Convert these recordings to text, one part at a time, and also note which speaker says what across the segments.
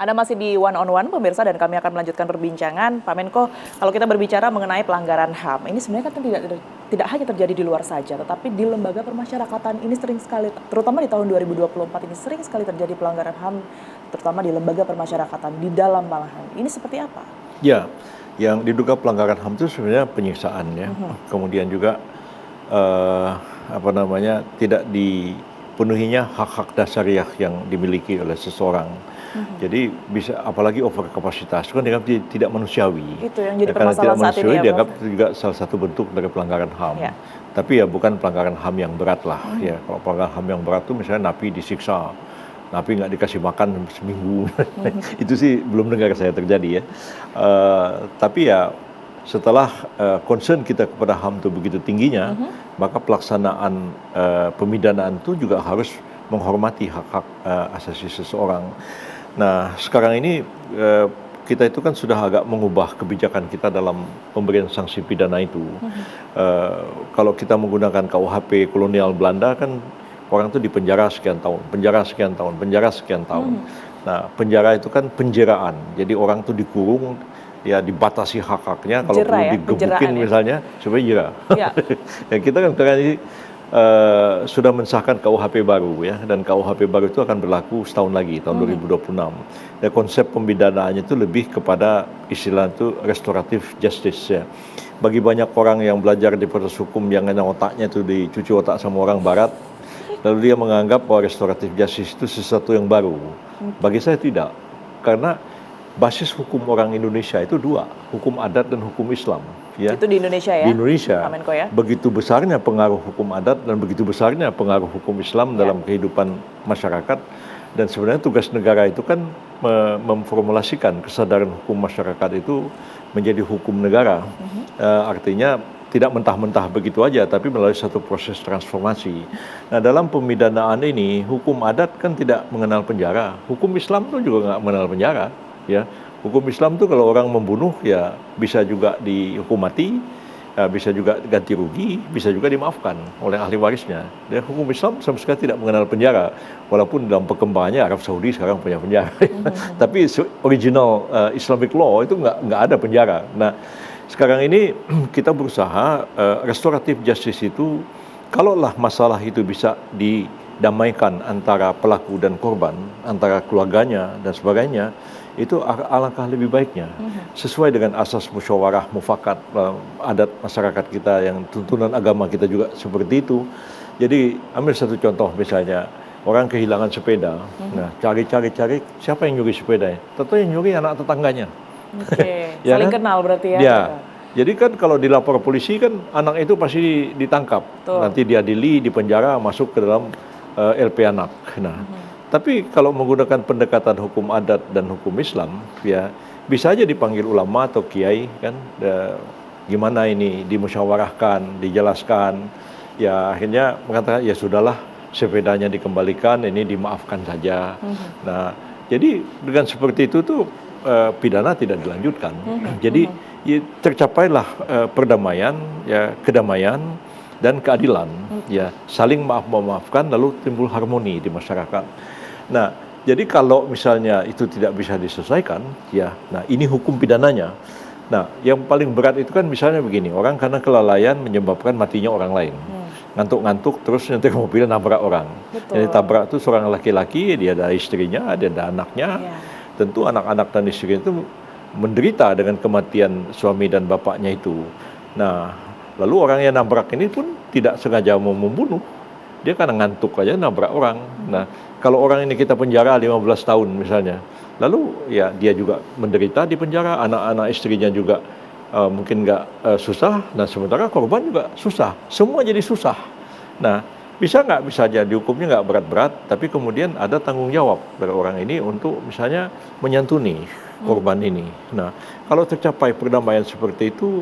Speaker 1: Anda masih di One on One, pemirsa, dan kami akan melanjutkan perbincangan. Pak Menko, kalau kita berbicara mengenai pelanggaran HAM, ini sebenarnya kan tidak hanya terjadi di luar saja, tetapi di lembaga permasyarakatan ini sering sekali, terutama di tahun 2024 ini sering sekali terjadi pelanggaran HAM, terutama di lembaga permasyarakatan, di dalam malahan. Ini seperti apa?
Speaker 2: Ya, yang diduga pelanggaran HAM itu sebenarnya penyiksaan ya. Kemudian juga tidak dipenuhinya hak-hak dasariah yang dimiliki oleh seseorang. Jadi bisa apalagi over kapasitas itu kan dianggap tidak manusiawi.
Speaker 1: Itu yang jadi
Speaker 2: Karena tidak
Speaker 1: permasalahan saat ini
Speaker 2: manusiawi
Speaker 1: ya,
Speaker 2: dianggap
Speaker 1: Prof.
Speaker 2: juga salah satu bentuk dari pelanggaran HAM.
Speaker 1: Ya.
Speaker 2: Tapi ya bukan pelanggaran HAM yang berat lah. Ya, kalau pelanggaran HAM yang berat itu misalnya napi disiksa, napi nggak dikasih makan seminggu, itu sih belum dengar saya terjadi ya. Tapi ya setelah concern kita kepada HAM itu begitu tingginya, maka pelaksanaan pemidanaan itu juga harus menghormati hak-hak asasi seseorang. Nah, sekarang ini kita itu kan sudah agak mengubah kebijakan kita dalam pemberian sanksi pidana itu. Kalau kita menggunakan KUHP kolonial Belanda kan orang itu dipenjara sekian tahun, penjara sekian tahun, penjara sekian tahun. Nah, penjara itu kan penjeraan. Jadi orang itu dikurung, ya dibatasi hak-haknya. Kalau perlu digebukin misalnya, supaya jera. Ya. Ya, kita kan sekarang ini sudah mensahkan KUHP baru ya, dan KUHP baru itu akan berlaku setahun lagi, tahun 2026. Dan konsep pembidanaannya itu lebih kepada istilah itu restoratif justice ya. Bagi banyak orang yang belajar di proses hukum yang otaknya itu dicuci otak sama orang barat, lalu dia menganggap bahwa restoratif justice itu sesuatu yang baru. Bagi saya tidak, karena basis hukum orang Indonesia itu dua, hukum adat dan hukum Islam. Ya.
Speaker 1: Itu di Indonesia ya?
Speaker 2: Di Indonesia,
Speaker 1: Pak Menko, ya?
Speaker 2: begitu besarnya pengaruh hukum adat dan begitu besarnya pengaruh hukum Islam dalam kehidupan masyarakat. Dan sebenarnya tugas negara itu kan memformulasikan kesadaran hukum masyarakat itu menjadi hukum negara. Artinya tidak mentah-mentah begitu aja, tapi melalui satu proses transformasi. Nah, dalam pemidanaan ini, hukum adat kan tidak mengenal penjara. Hukum Islam itu juga nggak mengenal penjara. Ya, hukum Islam itu kalau orang membunuh ya bisa juga dihukum mati, bisa juga ganti rugi, bisa juga dimaafkan oleh ahli warisnya. Dan hukum Islam sama sekali tidak mengenal penjara, walaupun dalam perkembangannya Arab Saudi sekarang punya penjara. Tapi original Islamic law itu nggak ada penjara. Nah, sekarang ini kita berusaha restoratif justice itu, kalaulah masalah itu bisa didamaikan antara pelaku dan korban, antara keluarganya dan sebagainya, itu alangkah lebih baiknya, sesuai dengan asas musyawarah mufakat adat masyarakat kita, yang tuntunan agama kita juga seperti itu. Jadi ambil satu contoh, misalnya orang kehilangan sepeda, nah cari siapa yang nyuri sepedanya, tentu yang nyuri anak tetangganya.
Speaker 1: Ya, saling kenal berarti ya.
Speaker 2: Ya. Jadi kan kalau dilapor polisi kan anak itu pasti ditangkap, nanti diadili, dipenjara, masuk ke dalam LP anak. Nah, tapi kalau menggunakan pendekatan hukum adat dan hukum Islam, ya bisa aja dipanggil ulama atau kiai kan, gimana ini dimusyawarahkan, dijelaskan, ya akhirnya mengatakan ya sudahlah, sepedanya dikembalikan, ini dimaafkan saja. Nah, jadi dengan seperti itu tuh pidana tidak dilanjutkan. Jadi ya, tercapailah perdamaian, ya kedamaian dan keadilan, ya saling maaf-memaafkan, lalu timbul harmoni di masyarakat. Nah, jadi kalau misalnya itu tidak bisa diselesaikan, ya, nah ini hukum pidananya. Nah, yang paling berat itu kan misalnya begini, orang karena kelalaian menyebabkan matinya orang lain. Ngantuk-ngantuk terus nyetir mobil nabrak orang. Yang ditabrak itu seorang laki-laki, dia ada istrinya, dia ada anaknya. Tentu anak-anak dan istri itu menderita dengan kematian suami dan bapaknya itu. Nah, lalu orang yang nabrak ini pun tidak sengaja mau membunuh. Dia karena ngantuk aja nabrak orang. Nah, kalau orang ini kita penjara 15 tahun misalnya, lalu ya dia juga menderita di penjara, anak-anak istrinya juga mungkin nggak susah, nah sementara korban juga susah. Semua jadi susah. Nah, bisa aja dihukumnya nggak berat-berat, tapi kemudian ada tanggung jawab dari orang ini untuk misalnya menyantuni korban ini. Nah, kalau tercapai perdamaian seperti itu,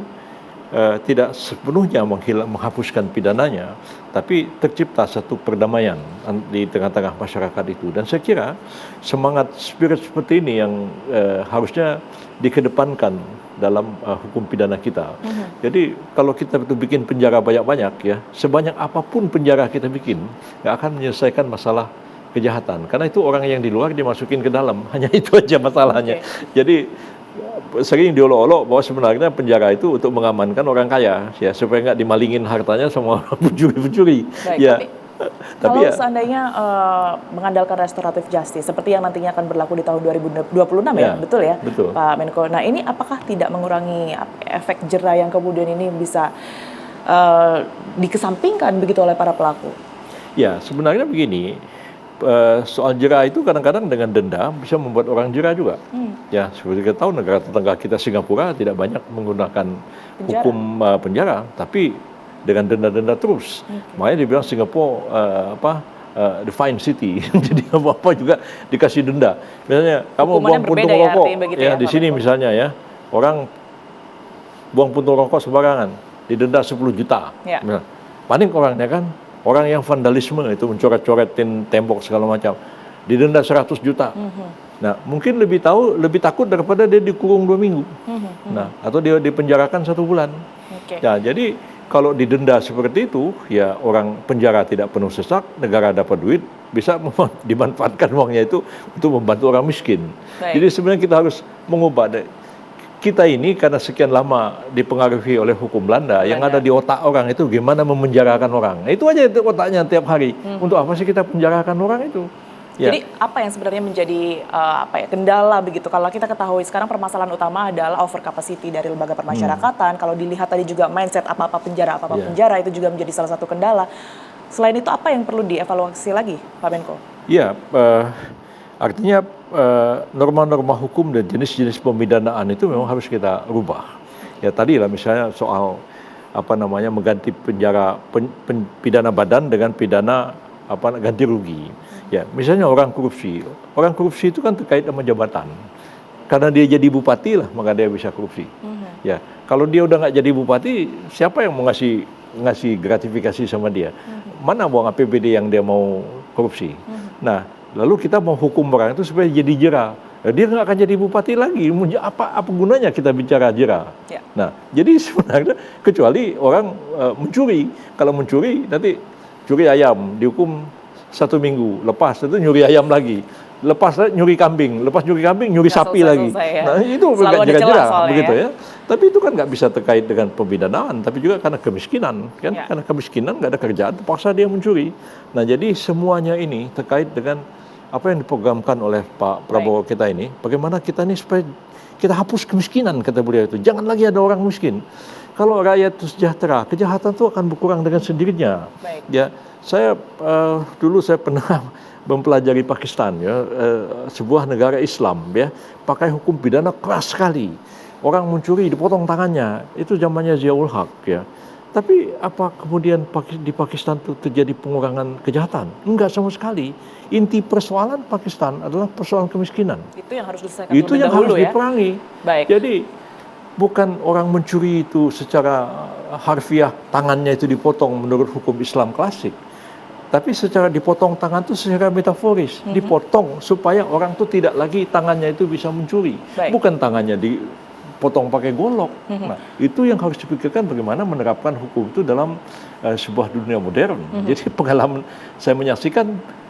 Speaker 2: tidak sepenuhnya menghapuskan pidananya, tapi tercipta satu perdamaian di tengah-tengah masyarakat itu. Dan saya kira semangat spirit seperti ini yang harusnya dikedepankan dalam hukum pidana kita. Jadi kalau kita bikin penjara banyak-banyak ya, sebanyak apapun penjara kita bikin, nggak akan menyelesaikan masalah kejahatan. Karena itu orang yang di luar dimasukin ke dalam, hanya itu aja masalahnya. Jadi sering diolok-olok bahwa sebenarnya penjara itu untuk mengamankan orang kaya, ya supaya nggak dimalingin hartanya sama pencuri-pencuri.
Speaker 1: Baik,
Speaker 2: Ya.
Speaker 1: Kalau
Speaker 2: ya,
Speaker 1: seandainya mengandalkan restoratif justice seperti yang nantinya akan berlaku di tahun 2026 ya, betul ya,
Speaker 2: betul.
Speaker 1: Pak Menko. Nah ini apakah tidak mengurangi efek jera yang kemudian ini bisa dikesampingkan begitu oleh para pelaku?
Speaker 2: Ya, sebenarnya begini, soal jera itu kadang-kadang dengan denda bisa membuat orang jera juga. Ya, seperti kita tahu negara tetangga kita Singapura tidak banyak menggunakan hukum penjara, tapi dengan denda-denda terus. Makanya dibilang Singapura the fine city. Jadi apa-apa juga dikasih denda. Misalnya kamu buang puntung rokok ya di sini misalnya ya, orang buang puntung rokok sembarangan didenda 10 juta.
Speaker 1: Ya.
Speaker 2: Nah, panik orangnya kan, orang yang vandalisme itu mencoret-coretin tembok segala macam didenda 100 juta. Nah, mungkin lebih takut daripada dia dikurung 2 minggu. Nah, atau dia dipenjarakan 1 bulan. Ya, jadi kalau didenda seperti itu, ya orang penjara tidak penuh sesak, negara dapat duit, bisa dimanfaatkan uangnya itu untuk membantu orang miskin. Jadi sebenarnya kita harus mengubah. Kita ini karena sekian lama dipengaruhi oleh hukum Belanda, yang ada di otak orang itu gimana memenjarakan orang. Itu aja itu otaknya tiap hari. Untuk apa sih kita penjarakan orang itu? Ya.
Speaker 1: Jadi apa yang sebenarnya menjadi kendala begitu? Kalau kita ketahui sekarang permasalahan utama adalah over capacity dari lembaga permasyarakatan. Kalau dilihat tadi juga mindset apa-apa penjara itu juga menjadi salah satu kendala. Selain itu apa yang perlu dievaluasi lagi, Pak Menko?
Speaker 2: Iya, artinya norma-norma hukum dan jenis-jenis pemidanaan itu memang harus kita rubah. Ya tadi lah misalnya soal mengganti pidana badan dengan pidana ganti rugi. Ya, misalnya orang korupsi itu kan terkait sama jabatan. Karena dia jadi bupati lah, maka dia bisa korupsi. Ya, kalau dia udah nggak jadi bupati, siapa yang mau ngasih gratifikasi sama dia? Mana buang APBD yang dia mau korupsi? Nah, lalu kita mau hukum orang itu supaya jadi jera. Dia nggak akan jadi bupati lagi. Apa gunanya kita bicara jera? Ya. Nah, jadi sebenarnya kecuali orang mencuri. Kalau mencuri nanti curi ayam dihukum 1 minggu, lepas itu nyuri ayam lagi, lepas nyuri kambing, nyuri sapi lagi. Nah itu nggak jera-jera begitu ya. Tapi itu kan nggak bisa terkait dengan pemidanaan, tapi juga karena kemiskinan kan, karena kemiskinan nggak ada kerjaan, terpaksa dia mencuri. Nah jadi semuanya ini terkait dengan apa yang diprogramkan oleh Pak Prabowo kita ini, bagaimana kita ini supaya kita hapus kemiskinan kata beliau itu, jangan lagi ada orang miskin. Kalau rakyat itu sejahtera, kejahatan itu akan berkurang dengan sendirinya. Ya. Dulu saya pernah mempelajari Pakistan ya, sebuah negara Islam ya, pakai hukum pidana keras sekali. Orang mencuri dipotong tangannya, itu zamannya Ziaul Haq ya. Tapi apa kemudian di Pakistan itu terjadi pengurangan kejahatan? Enggak sama sekali. Inti persoalan Pakistan adalah persoalan kemiskinan.
Speaker 1: Itu yang harus diselesaikan.
Speaker 2: Itu yang harus diperangi.
Speaker 1: Baik.
Speaker 2: Jadi bukan orang mencuri itu secara harfiah tangannya itu dipotong menurut hukum Islam klasik. Tapi secara dipotong tangan itu secara metaforis, dipotong supaya orang itu tidak lagi tangannya itu bisa mencuri. Bukan tangannya dipotong pakai golok. Nah, itu yang harus dipikirkan bagaimana menerapkan hukum itu dalam sebuah dunia modern. Jadi pengalaman saya menyaksikan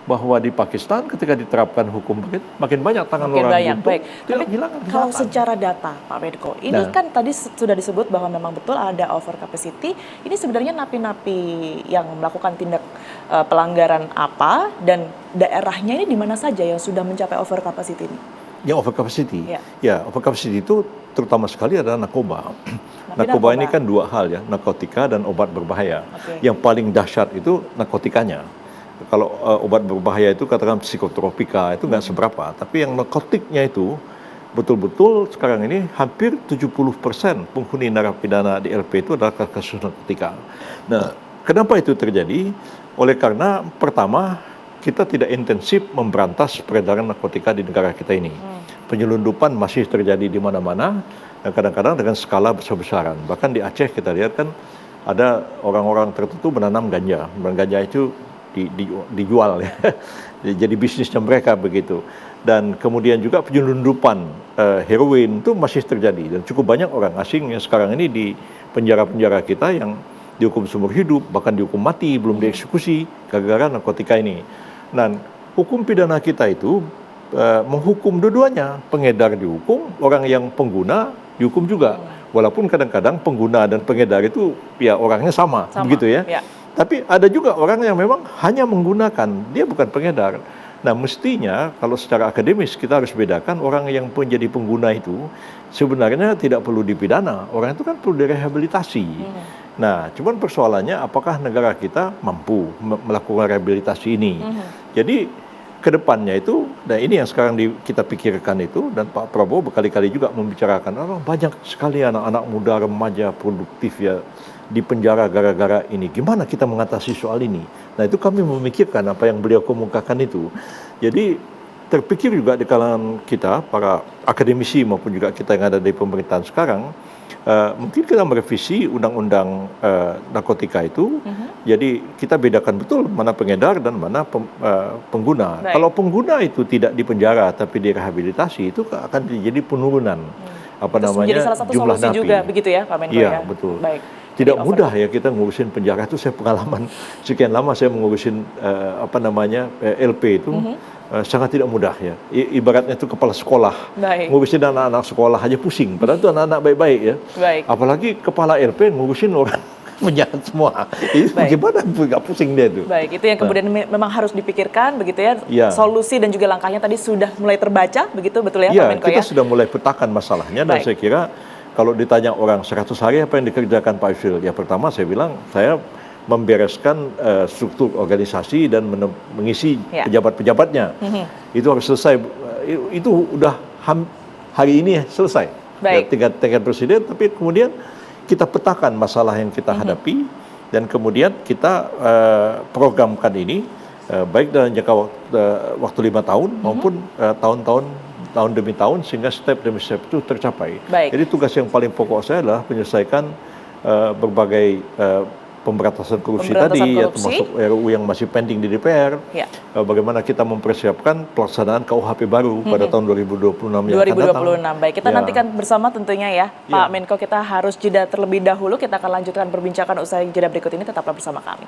Speaker 2: bahwa di Pakistan ketika diterapkan hukum makin banyak tangan orang buntung,
Speaker 1: Tapi kalau secara data Pak Menko, ini kan tadi sudah disebut bahwa memang betul ada over capacity. Ini sebenarnya napi-napi yang melakukan tindak pelanggaran apa dan daerahnya ini di mana saja yang sudah mencapai over capacity ini?
Speaker 2: Yang over capacity? Ya, over capacity itu terutama sekali adalah narkoba. Narkoba ini kan 2 hal ya, narkotika dan obat berbahaya. Yang paling dahsyat itu narkotikanya. Kalau obat berbahaya itu katakan psikotropika itu nggak seberapa, tapi yang narkotiknya itu betul-betul sekarang ini hampir 70% penghuni narapidana di LP itu adalah kasus narkotika. Nah, kenapa itu terjadi? Oleh karena pertama kita tidak intensif memberantas peredaran narkotika di negara kita ini. Penyelundupan masih terjadi di mana-mana dan kadang-kadang dengan skala besar-besaran. Bahkan di Aceh kita lihat kan ada orang-orang tertentu menanam ganja, dan ganja itu dijual ya, jadi bisnisnya mereka begitu. Dan kemudian juga penyelundupan heroin itu masih terjadi dan cukup banyak orang asing yang sekarang ini di penjara-penjara kita yang dihukum seumur hidup, bahkan dihukum mati, belum dieksekusi gara-gara narkotika ini. Dan hukum pidana kita itu menghukum dua-duanya, pengedar dihukum, orang yang pengguna dihukum juga. Walaupun kadang-kadang pengguna dan pengedar itu ya orangnya sama. Begitu ya. Tapi ada juga orang yang memang hanya menggunakan, dia bukan pengedar. Nah, mestinya kalau secara akademis kita harus bedakan orang yang menjadi pengguna itu sebenarnya tidak perlu dipidana. Orang itu kan perlu direhabilitasi. Nah, cuman persoalannya apakah negara kita mampu melakukan rehabilitasi ini. Jadi kedepannya itu, nah ini yang sekarang kita pikirkan itu, dan Pak Prabowo berkali-kali juga membicarakan, banyak sekali anak-anak muda, remaja, produktif ya, di penjara gara-gara ini. Gimana kita mengatasi soal ini? Nah, itu kami memikirkan apa yang beliau kemukakan itu. Jadi terpikir juga di kalangan kita, para akademisi maupun juga kita yang ada di pemerintahan sekarang, mungkin kita merevisi undang-undang narkotika itu. Jadi kita bedakan betul mana pengedar dan mana pengguna. Kalau pengguna itu tidak dipenjara tapi direhabilitasi, itu akan terjadi penurunan
Speaker 1: menjadi salah satu
Speaker 2: jumlah
Speaker 1: solusi
Speaker 2: napi.
Speaker 1: juga begitu ya Pak Menko
Speaker 2: Iya,
Speaker 1: ya.
Speaker 2: betul.
Speaker 1: Baik.
Speaker 2: Tidak mudah ya kita ngurusin penjara itu. Saya pengalaman sekian lama saya mengurusin LP itu sangat tidak mudah ya. Ibaratnya itu kepala sekolah. Ngurusin anak-anak sekolah aja pusing. Padahal itu anak-anak baik-baik ya. Apalagi kepala LP ngurusin orang penjahat semua. Itu bagaimana nggak pusing dia itu.
Speaker 1: Baik, itu yang kemudian memang harus dipikirkan begitu ya. Solusi dan juga langkahnya tadi sudah mulai terbaca begitu, betul ya Pak Menko ya?
Speaker 2: Kita sudah mulai petakan masalahnya. Dan saya kira kalau ditanya orang 100 hari apa yang dikerjakan Pak Yusril? Ya pertama saya bilang saya membereskan struktur organisasi dan mengisi pejabat-pejabatnya. Itu harus selesai. Itu udah hari ini selesai. Ya, tingkat presiden, tapi kemudian kita petakan masalah yang kita hadapi dan kemudian kita programkan ini baik dalam jangka waktu 5 tahun maupun tahun demi tahun sehingga step demi step itu tercapai. Jadi tugas yang paling pokok saya adalah menyelesaikan berbagai pemberantasan korupsi tadi, ya, termasuk RUU yang masih pending di DPR. Bagaimana kita mempersiapkan pelaksanaan KUHP baru pada tahun 2026 yang akan datang.
Speaker 1: Baik, kita nantikan bersama tentunya ya Pak Menko. Kita harus jeda terlebih dahulu. Kita akan lanjutkan perbincangan usai jeda berikut ini. Tetaplah bersama kami.